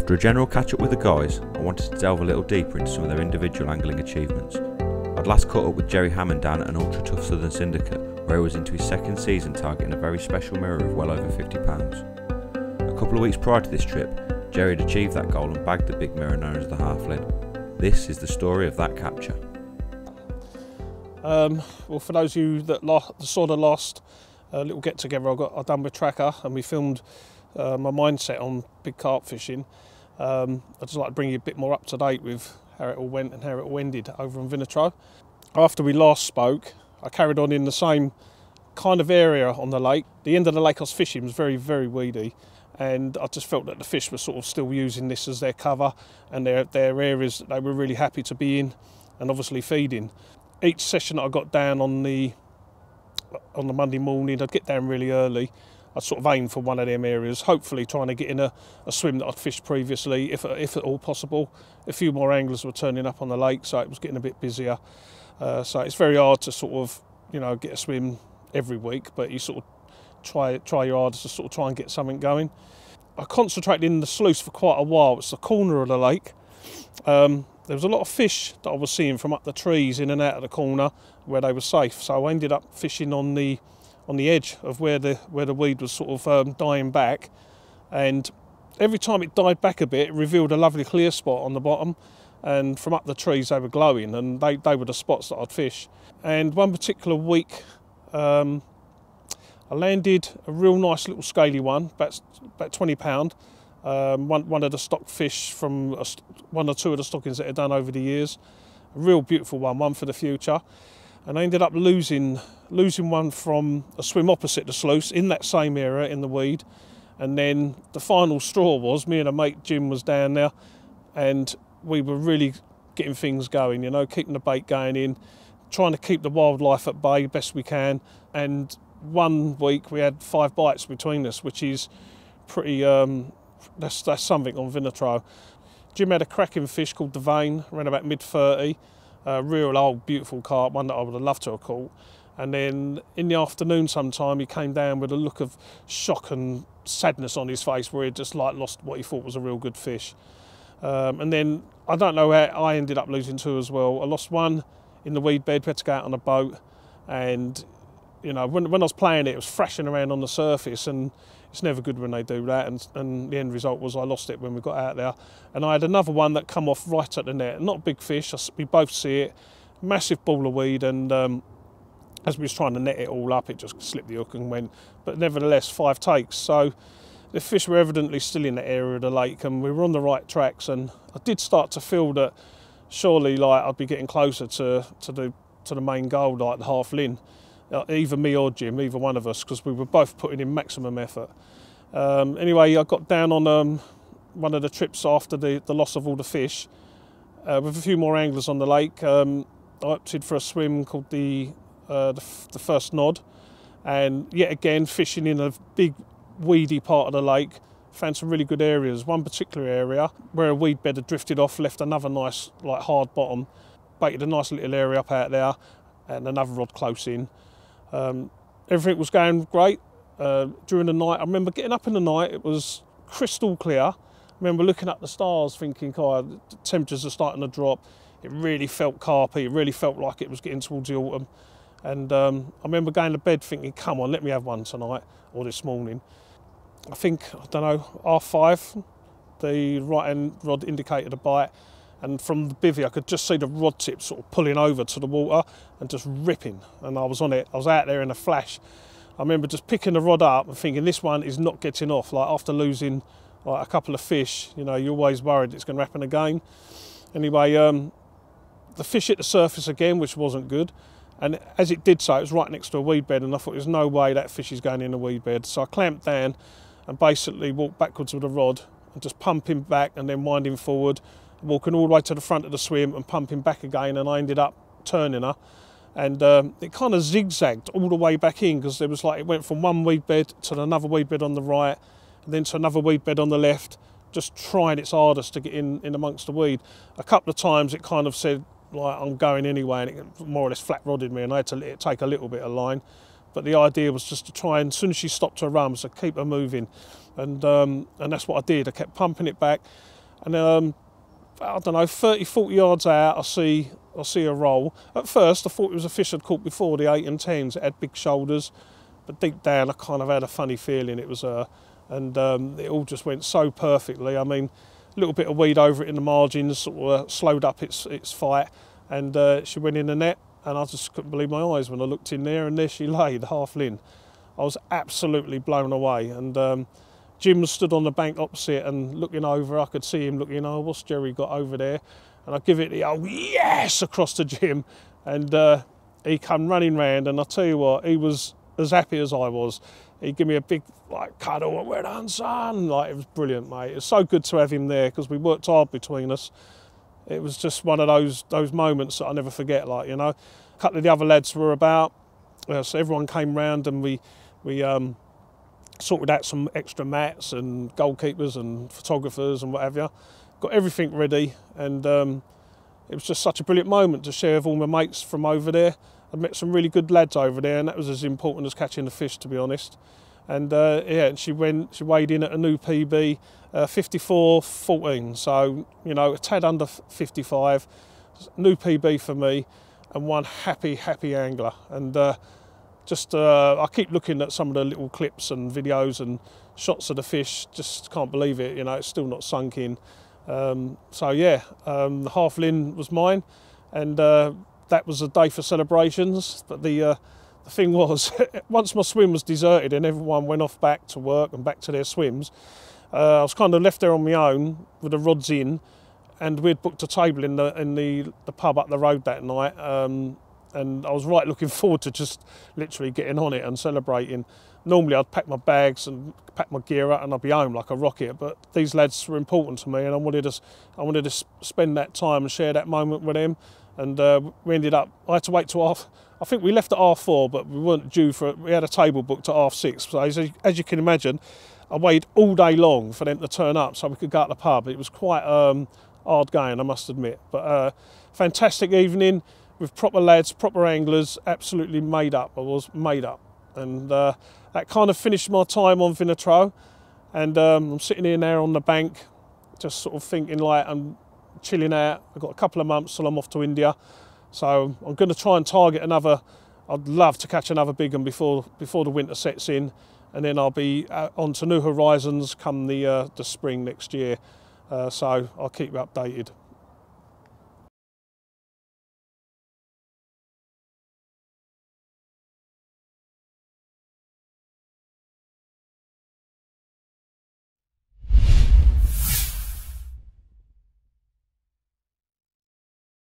After a general catch up with the guys, I wanted to delve a little deeper into some of their individual angling achievements. I'd last caught up with Jerry Hammond down at an ultra tough southern syndicate, where he was into his second season targeting a very special mirror of well over 50 pounds. A couple of weeks prior to this trip, Jerry had achieved that goal and bagged the big mirror known as the Half-Lin. This is the story of that capture. Well, for those of you that saw the last little get together I done with Trakker, and we filmed my mindset on big carp fishing, I'd just like to bring you a bit more up to date with how it all went and how it all ended over in Vinnetrow. After we last spoke, I carried on in the same kind of area on the lake. The end of the lake I was fishing was very, very weedy, and I just felt that the fish were sort of still using this as their cover and their areas that they were really happy to be in and obviously feeding. Each session that I got down on the Monday morning, I'd get down really early. I'd sort of aim for one of them areas, hopefully trying to get in a swim that I'd fished previously, if at all possible. A few more anglers were turning up on the lake, so it was getting a bit busier. So it's very hard to sort of, get a swim every week, but you sort of try your hardest to sort of try and get something going. I concentrated in the sluice for quite a while. It's the corner of the lake. There was a lot of fish that I was seeing from up the trees in and out of the corner where they were safe. So I ended up fishing on the edge of where the weed was sort of dying back, and every time it died back a bit, it revealed a lovely clear spot on the bottom, and from up the trees they were glowing, and they were the spots that I'd fish. And one particular week I landed a real nice little scaly one, about 20 pound. One of the stock fish from one or two of the stockings that I'd done over the years. A real beautiful one for the future. And I ended up losing one from a swim opposite the sluice in that same area in the weed. And then the final straw was me and a mate Jim was down there, and we were really getting things going, keeping the bait going in, trying to keep the wildlife at bay best we can. And one week we had 5 bites between us, which is pretty that's something on Vinnetrow. Jim had a cracking fish called the vein, around about mid-30. Real old beautiful carp, one that I would have loved to have caught. And then in the afternoon sometime he came down with a look of shock and sadness on his face, where he just lost what he thought was a real good fish. And then I don't know how I ended up losing 2 as well. I lost one in the weed bed. We had to go out on a boat, and when I was playing it was thrashing around on the surface, and it's never good when they do that, and the end result was I lost it when we got out there. And I had another one that come off right at the net, not a big fish, we both see it, massive ball of weed, and as we was trying to net it all up, it just slipped the hook and went. But nevertheless, 5 takes. So the fish were evidently still in the area of the lake, and we were on the right tracks, and I did start to feel that surely I'd be getting closer to the main goal, like the Half-Lin. Either me or Jim, either one of us, because we were both putting in maximum effort. Anyway, I got down on one of the trips after the loss of all the fish, with a few more anglers on the lake. I opted for a swim called the first nod, and yet again fishing in a big weedy part of the lake. Found some really good areas. One particular area where a weed bed had drifted off, left another nice hard bottom, baited a nice little area up out there, and another rod close in. Everything was going great. During the night, I remember getting up in the night, it was crystal clear. I remember looking at the stars thinking, the temperatures are starting to drop. It really felt carpy, it really felt like it was getting towards the autumn. And I remember going to bed thinking, come on, let me have one tonight, or this morning. I think, 5:30, the right-hand rod indicated a bite, and from the bivvy I could just see the rod tip sort of pulling over to the water and just ripping, and I was on it. I was out there in a flash. I remember just picking the rod up and thinking, this one is not getting off. After losing a couple of fish, you're always worried it's going to happen again. Anyway, the fish hit the surface again, which wasn't good, and as it did so, it was right next to a weed bed, and I thought there's no way that fish is going in a weed bed. So I clamped down and basically walked backwards with the rod and just pumping back and then winding forward, walking all the way to the front of the swim and pumping back again, and I ended up turning her, and it kind of zigzagged all the way back in, because there was it went from one weed bed to another weed bed on the right, and then to another weed bed on the left, just trying its hardest to get in amongst the weed. A couple of times it kind of said I'm going anyway, and it more or less flat rodded me, and I had to let it take a little bit of line. But the idea was just to try, and as soon as she stopped her run, was to keep her moving, and that's what I did. I kept pumping it back. And I don't know, 30, 40 yards out, I see a roll. At first, I thought it was a fish I'd caught before, the 8 and 10s. It had big shoulders, but deep down, I kind of had a funny feeling it was and it all just went so perfectly. I mean, a little bit of weed over it in the margins sort of slowed up its fight, and she went in the net, and I just couldn't believe my eyes when I looked in there, and there she lay, the Half-Lin. I was absolutely blown away, and Jim stood on the bank opposite and looking over. I could see him looking, oh, what's Jerry got over there? And I give it the old yes across to Jim, and he come running round, and I tell you what, he was as happy as I was. He gave me a big cuddle, well done, son. It was brilliant, mate. It was so good to have him there because we worked hard between us. It was just one of those moments that I never forget. A couple of the other lads were about, so everyone came round, and we sorted out some extra mats and goalkeepers and photographers and what have you. Got everything ready, and it was just such a brilliant moment to share with all my mates from over there. I'd met some really good lads over there, and that was as important as catching the fish, to be honest. And and she weighed in at a new PB, 54.14, so a tad under 55, new PB for me, and one happy angler. And I keep looking at some of the little clips and videos and shots of the fish, just can't believe it, it's still not sunk in. The Half-Lin was mine, and that was a day for celebrations. But the thing was, once my swim was deserted and everyone went off back to work and back to their swims, I was kind of left there on my own with the rods in, and we'd booked a table in the pub up the road that night. And I was right looking forward to just literally getting on it and celebrating. Normally I'd pack my bags and pack my gear up and I'd be home like a rocket, but these lads were important to me, and I wanted to spend that time and share that moment with them. And we ended up, I had to wait till I think we left at 4:30, but we weren't due for it. We had a table booked at 6:30. So as you can imagine, I waited all day long for them to turn up so we could go to the pub. It was quite hard going, I must admit, but fantastic evening with proper lads, proper anglers, absolutely made up. I was made up. And that kind of finished my time on Vinnetrow. And I'm sitting here now on the bank, just sort of thinking I'm chilling out. I've got a couple of months till I'm off to India. So I'm going to try and target I'd love to catch another big one before the winter sets in. And then I'll be on to new horizons come the spring next year. So I'll keep you updated.